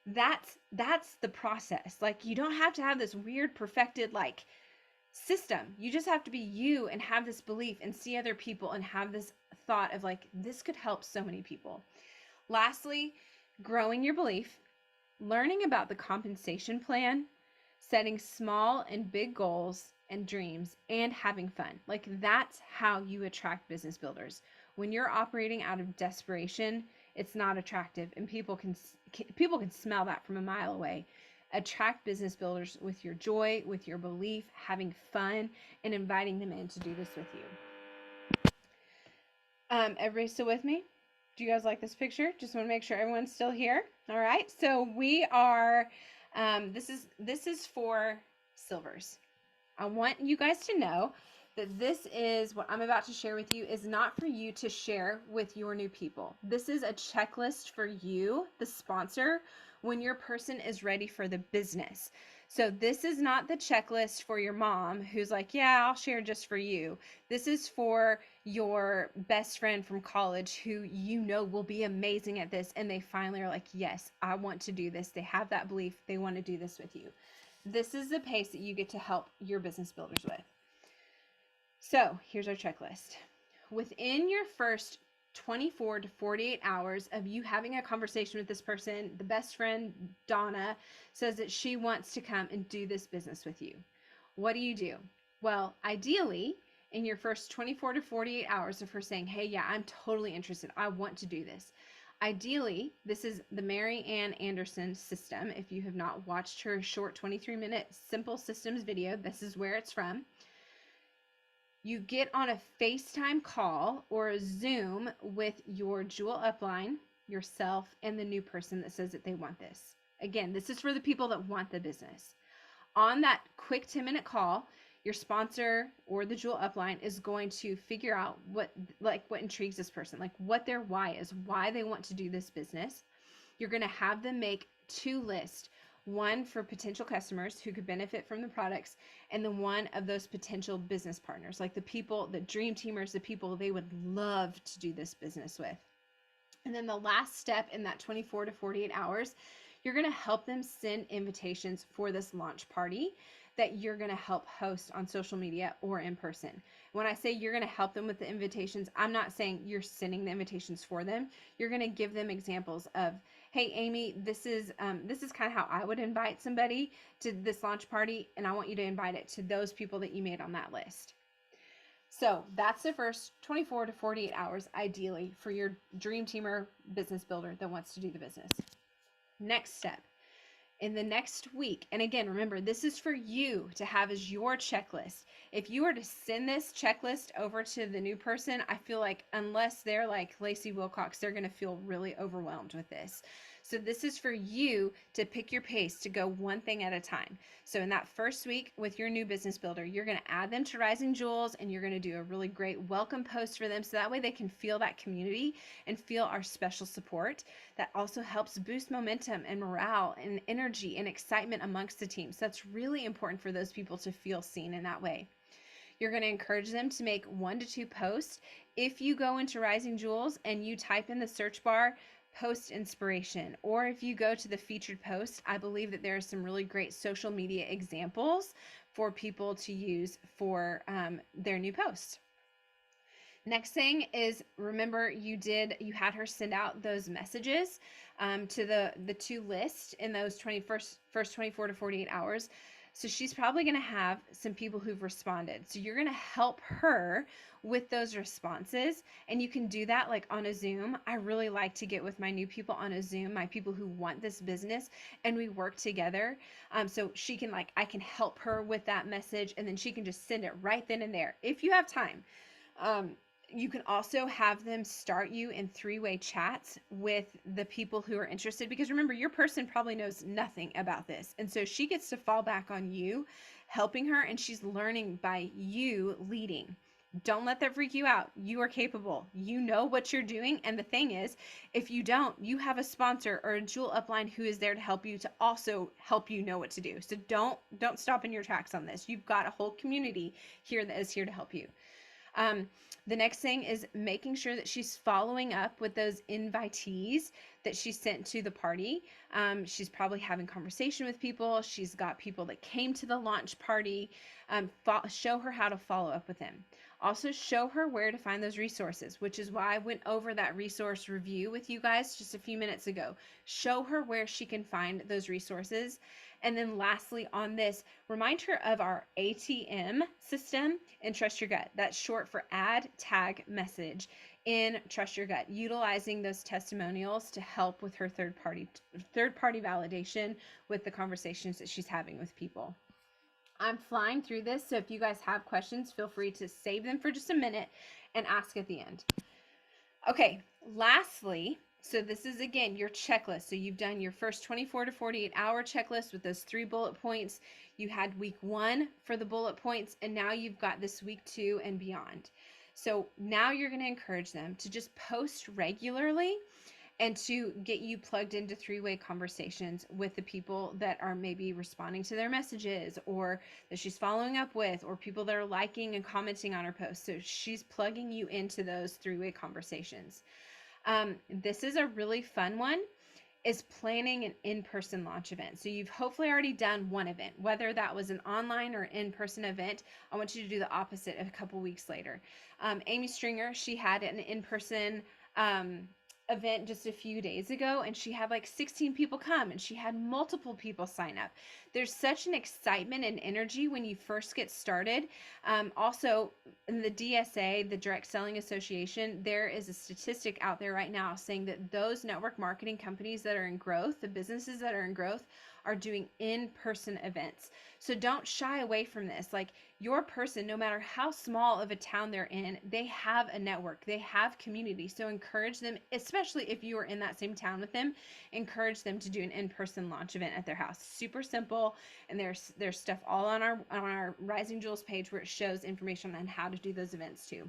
that's the process. Like, you don't have to have this weird perfected like system. You just have to be you and have this belief and see other people and have this thought of like, this could help so many people. Lastly, growing your belief, learning about the compensation plan, setting small and big goals and dreams, and having fun. Like, that's how you attract business builders. When you're operating out of desperation, it's not attractive, and people can smell that from a mile away. Attract business builders with your joy, with your belief, having fun, and inviting them in to do this with you. Everybody still with me? Do you guys like this picture? Just want to make sure everyone's still here. All right. So we are, this is for silvers. I want you guys to know that this is what I'm about to share with you is not for you to share with your new people. This is a checklist for you, the sponsor, when your person is ready for the business. So this is not the checklist for your mom who's like, yeah, I'll share just for you. This is for your best friend from college who you know will be amazing at this. And they finally are like, yes, I want to do this. They have that belief. They want to do this with you. This is the pace that you get to help your business builders with. So here's our checklist. Within your first 24 to 48 hours of you having a conversation with this person, the best friend, Donna, says that she wants to come and do this business with you. What do? Well, ideally, in your first 24 to 48 hours of her saying, hey, yeah, I'm totally interested. I want to do this. Ideally, this is the Mary Ann Anderson system. If you have not watched her short 23-minute simple systems video, this is where it's from. You get on a FaceTime call or a Zoom with your Jewel upline, yourself, and the new person that says that they want this. Again, this is for the people that want the business. On that quick 10-minute call, your sponsor or the Jewel upline is going to figure out what intrigues this person, like what their why is, why they want to do this business. You're going to have them make 2 lists, one for potential customers who could benefit from the products, and then one of those potential business partners, like the people, the dream teamers, the people they would love to do this business with. And then the last step in that 24 to 48 hours, you're going to help them send invitations for this launch party that you're going to help host on social media or in person. When I say you're going to help them with the invitations, I'm not saying you're sending the invitations for them. You're going to give them examples of, hey, Amy, this is kind of how I would invite somebody to this launch party, and I want you to invite it to those people that you made on that list. So that's the first 24 to 48 hours, ideally, for your dream teamer business builder that wants to do the business. Next step, in the next week, and again, remember, this is for you to have as your checklist. If you were to send this checklist over to the new person, I feel like unless they're like Lacey Wilcox, they're going to feel really overwhelmed with this. So this is for you to pick your pace, to go one thing at a time. So in that first week with your new business builder, you're going to add them to Rising Jewels, and you're going to do a really great welcome post for them. So that way they can feel that community and feel our special support. That also helps boost momentum and morale and energy and excitement amongst the team. So that's really important for those people to feel seen in that way. You're going to encourage them to make 1 to 2 posts. If you go into Rising Jewels and you type in the search bar, post inspiration, or if you go to the featured post, I believe that there are some really great social media examples for people to use for their new post. Next thing is, remember you had her send out those messages to the 2 lists in those first 24 to 48 hours. So she's probably going to have some people who've responded. So you're going to help her with those responses. And you can do that like on a Zoom. I really like to get with my new people on a Zoom, my people who want this business, and we work together. So she can I can help her with that message, and then she can just send it right then and there if you have time. You can also have them start you in 3-way chats with the people who are interested, because remember, your person probably knows nothing about this. And so she gets to fall back on you, helping her, and she's learning by you leading. Don't let that freak you out. You are capable. You know what you're doing. And the thing is, if you don't, you have a sponsor or a Jewel upline who is there to help you, to also help you know what to do. So don't stop in your tracks on this. You've got a whole community here that is here to help you. The next thing is making sure that she's following up with those invitees that she sent to the party. She's probably having conversation with people. She's got people that came to the launch party. Show her how to follow up with them. Also show her where to find those resources, which is why I went over that resource review with you guys just a few minutes ago. Show her where she can find those resources. And then lastly on this, remind her of our ATM system in Trust Your Gut. That's short for Add, Tag, Message in Trust Your Gut, utilizing those testimonials to help with her third party validation with the conversations that she's having with people. I'm flying through this, so if you guys have questions, feel free to save them for just a minute and ask at the end. Okay, lastly, so this is, again, your checklist. So you've done your first 24 to 48 hour checklist with those 3 bullet points. You had week 1 for the bullet points, and now you've got this week 2 and beyond. So now you're going to encourage them to just post regularly and to get you plugged into 3-way conversations with the people that are maybe responding to their messages, or that she's following up with, or people that are liking and commenting on her posts. So she's plugging you into those 3-way conversations. This is a really fun one, is planning an in-person launch event. So you've hopefully already done one event, whether that was an online or in-person event. I want you to do the opposite a couple weeks later. Amy Stringer, she had an in-person event just a few days ago, and she had like 16 people come, and she had multiple people sign up. There's such an excitement and energy when you first get started. Also, in the DSA, the Direct Selling Association, there is a statistic out there right now saying that those network marketing companies that are in growth, the businesses that are in growth, are doing in-person events. So don't shy away from this. Like, your person, no matter how small of a town they're in, they have a network, they have community. So encourage them, especially if you are in that same town with them, encourage them to do an in-person launch event at their house. Super simple. And there's stuff all on our Rising Jewels page where it shows information on how to do those events too.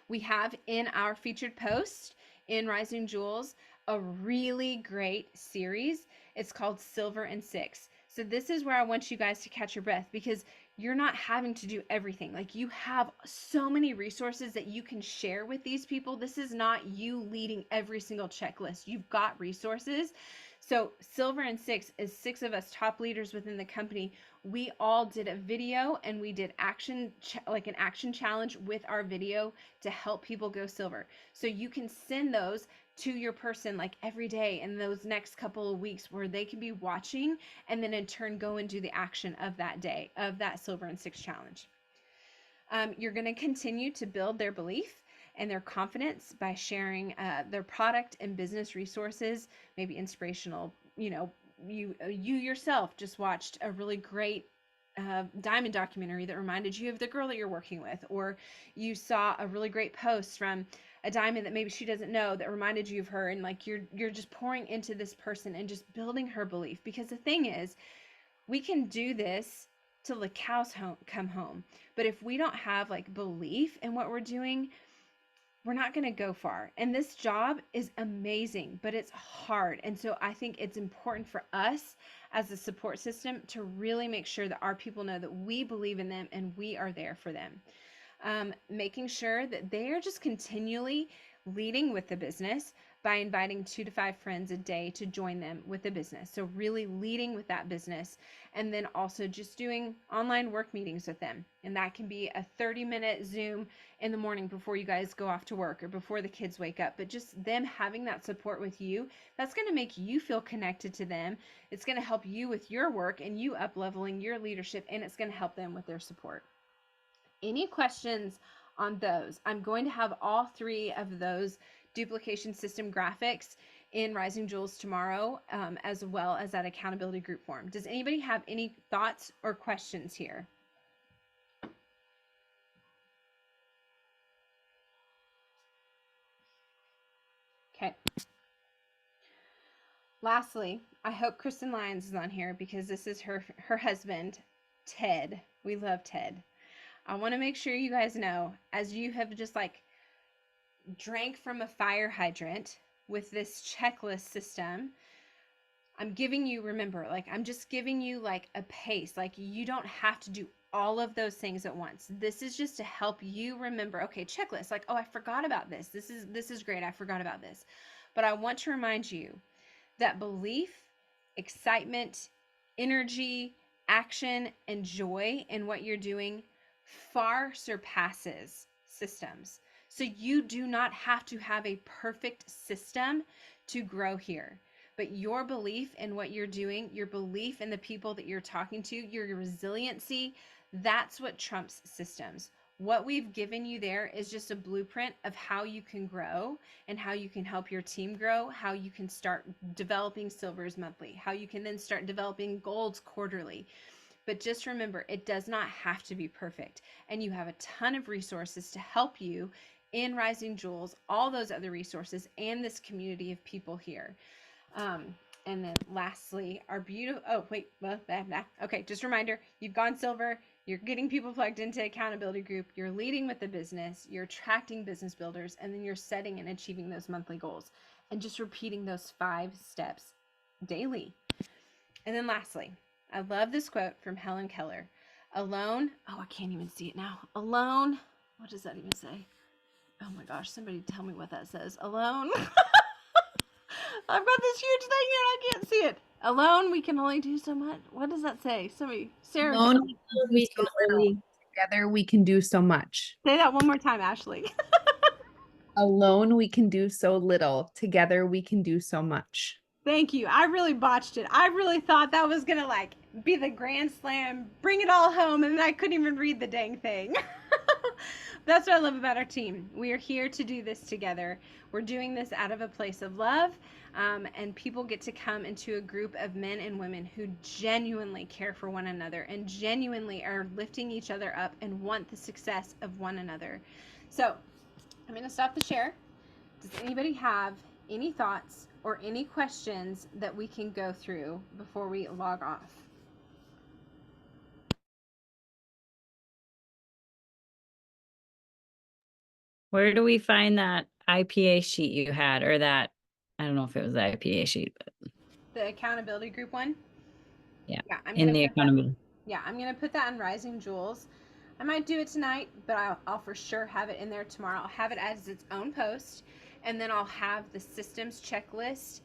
We have in our featured post in Rising Jewels a really great series. It's called Silver and Six. So this is where I want you guys to catch your breath, because you're not having to do everything. Like, you have so many resources that you can share with these people. This is not you leading every single checklist. You've got resources. So Silver and Six is 6 of us top leaders within the company. We all did a video, and we did like an action challenge with our video to help people go silver. So you can send those to your person like every day in those next couple of weeks, where they can be watching and then in turn go and do the action of that day, of that Silver and Six challenge. You're going to continue to build their belief and their confidence by sharing their product and business resources, maybe inspirational. You yourself just watched a really great diamond documentary that reminded you of the girl that you're working with, or you saw a really great post from a diamond that maybe she doesn't know that reminded you of her, and like you're just pouring into this person and just building her belief. Because the thing is, we can do this till the cows come home, but if we don't have like belief in what we're doing, we're not going to go far. And this job is amazing, but it's hard. And so I think it's important for us as a support system to really make sure that our people know that we believe in them and we are there for them. Making sure that they are just continually leading with the business by inviting 2 to 5 friends a day to join them with the business. So really leading with that business, and then also just doing online work meetings with them. And that can be a 30-minute Zoom in the morning before you guys go off to work or before the kids wake up. But just them having that support with you, that's going to make you feel connected to them. It's going to help you with your work and you up-leveling your leadership, and it's going to help them with their support. Any questions on those? I'm going to have all 3 of those duplication system graphics in Rising Jewels tomorrow, as well as that accountability group form. Does anybody have any thoughts or questions here? Okay. Lastly, I hope Kristen Lyons is on here, because this is her husband, Ted. We love Ted. I want to make sure you guys know, as you have just like drank from a fire hydrant with this checklist system, I'm giving you, remember, like, I'm just giving you like a pace. Like, you don't have to do all of those things at once. This is just to help you remember, okay, checklist, like, oh, I forgot about this. This is great. I forgot about this. But I want to remind you that belief, excitement, energy, action, and joy in what you're doing far surpasses systems. So you do not have to have a perfect system to grow here. But your belief in what you're doing, your belief in the people that you're talking to, your resiliency, that's what trumps systems. What we've given you there is just a blueprint of how you can grow and how you can help your team grow, how you can start developing silvers monthly, how you can then start developing golds quarterly. But just remember, it does not have to be perfect. And you have a ton of resources to help you in Rising Jewels, all those other resources, and this community of people here. And then lastly, our beautiful, okay, just a reminder, you've gone silver, you're getting people plugged into accountability group, you're leading with the business, you're attracting business builders, and then you're setting and achieving those monthly goals, and just repeating those 5 steps daily. And then lastly, I love this quote from Helen Keller. Alone, oh, I can't even see it now. Alone, what does that even say? Oh my gosh, somebody tell me what that says. Alone. I've got this huge thing here and I can't see it. Alone, we can only do so much. What does that say? Somebody, Sarah. Alone we can only, together we can do so much. Say that one more time, Ashley. Alone, we can do so little. Together, we can do so much. Thank you. I really botched it. I really thought that was gonna like be the grand slam, bring it all home, and then I couldn't even read the dang thing. That's what I love about our team. We are here to do this together. We're doing this out of a place of love, and people get to come into a group of men and women who genuinely care for one another and genuinely are lifting each other up and want the success of one another. So I'm going to stop the share. Does anybody have any thoughts or any questions that we can go through before we log off? Where do we find that IPA sheet you had, or that, I don't know if it was the IPA sheet, but The accountability group one? yeah, Yeah, I'm in gonna the put that, accountability. yeah, I'm gonna put that in Rising Jewels. I might do it tonight, but I'll for sure have it in there tomorrow. I'll have it as its own post, and then I'll have the systems checklist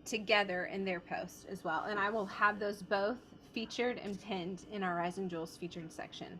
together in their post as well. And I will have those both featured and pinned in our Rising Jewels featured section.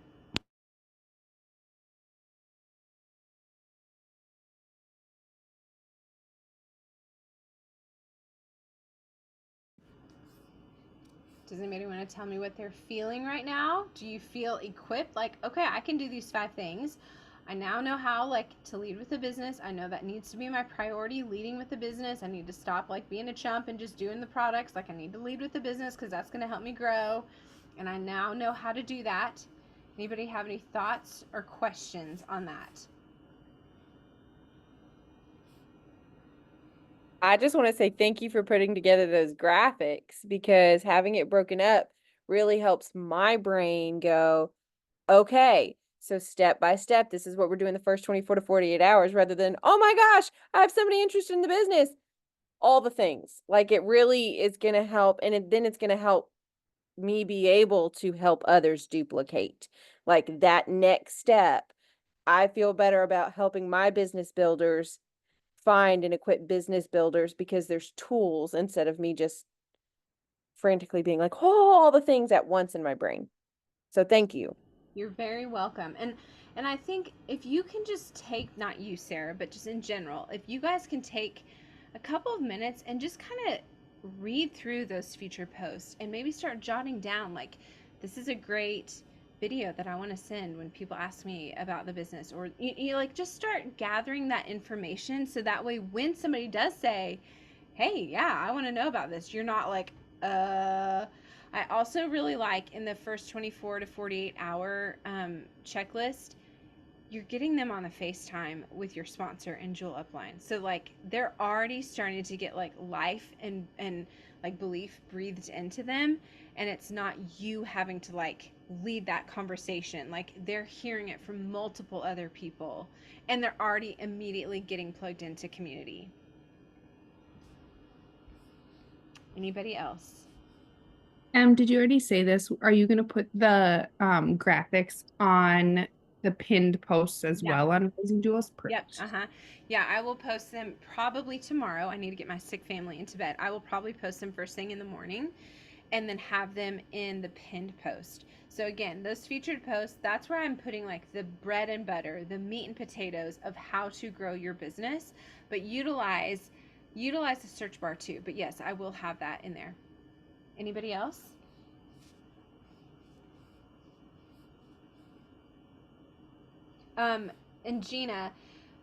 Does anybody want to tell me what they're feeling right now? Do you feel equipped? Like, okay, I can do these 5 things. I now know how like to lead with the business. I know that needs to be my priority, leading with the business. I need to stop like being a chump and just doing the products. Like I need to lead with the business because that's going to help me grow. And I now know how to do that. Anybody have any thoughts or questions on that? I just want to say thank you for putting together those graphics, because having it broken up really helps my brain go, okay, so step by step, this is what we're doing the first 24 to 48 hours, rather than, oh my gosh, I have somebody interested in the business. All the things. Like it really is going to help. And then it's going to help me be able to help others duplicate. Like that next step, I feel better about helping my business builders find and equip business builders, because there's tools instead of me just frantically being like, oh, all the things at once in my brain. So thank you. You're very welcome. And I think if you can just take, not you, Sarah, but just in general, if you guys can take a couple of minutes and just kind of read through those feature posts and maybe start jotting down like, this is a great video that I want to send when people ask me about the business, or you like just start gathering that information so that way when somebody does say, hey, yeah, I want to know about this, you're not like, I also really like in the first 24 to 48 hour checklist, you're getting them on a FaceTime with your sponsor and Jewel Upline. So like they're already starting to get like life and like belief breathed into them, and it's not you having to like lead that conversation. Like they're hearing it from multiple other people, and they're already immediately getting plugged into community. Anybody else? Did you already say this? Are you going to put the graphics on the pinned posts as Yeah. well on Rising Jewels? Yep. Yeah, I will post them probably tomorrow. I need to get my sick family into bed. I will probably post them first thing in the morning and then have them in the pinned post. So again, those featured posts, that's where I'm putting like the bread and butter, the meat and potatoes of how to grow your business, but utilize the search bar too. But yes, I will have that in there. Anybody else? And Gina,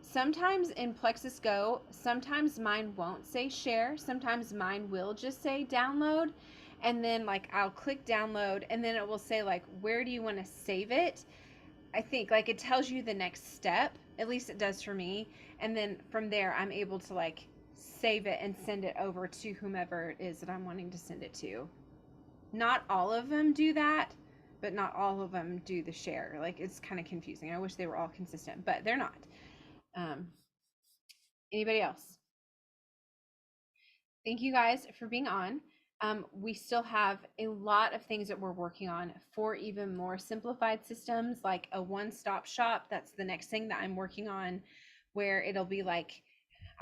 sometimes in Plexus Go, sometimes mine won't say share. Sometimes mine will just say download. And then like I'll click download and then it will say like, where do you want to save it? I think like it tells you the next step. At least it does for me. And then from there, I'm able to like save it and send it over to whomever it is that I'm wanting to send it to. Not all of them do that, but not all of them do the share. Like it's kind of confusing. I wish they were all consistent, but they're not. Um, Anybody else? Thank you guys for being on. We still have a lot of things that we're working on for even more simplified systems, like a one-stop shop. That's the next thing that I'm working on, where it'll be like,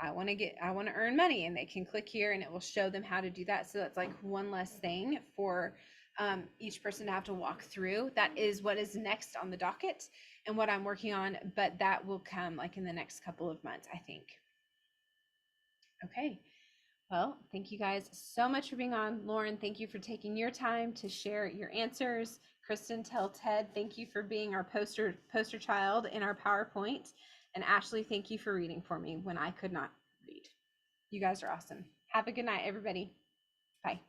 I want to earn money, and they can click here and it will show them how to do that. So that's like one less thing for each person to have to walk through. That is what is next on the docket. and what I'm working on, but that will come like in the next couple of months, I think. Okay. Well, thank you guys so much for being on. Lauren, thank you for taking your time to share your answers. Kristen, tell Ted, thank you for being our poster child in our PowerPoint. And Ashley, thank you for reading for me when I could not read. You guys are awesome. Have a good night, everybody. Bye.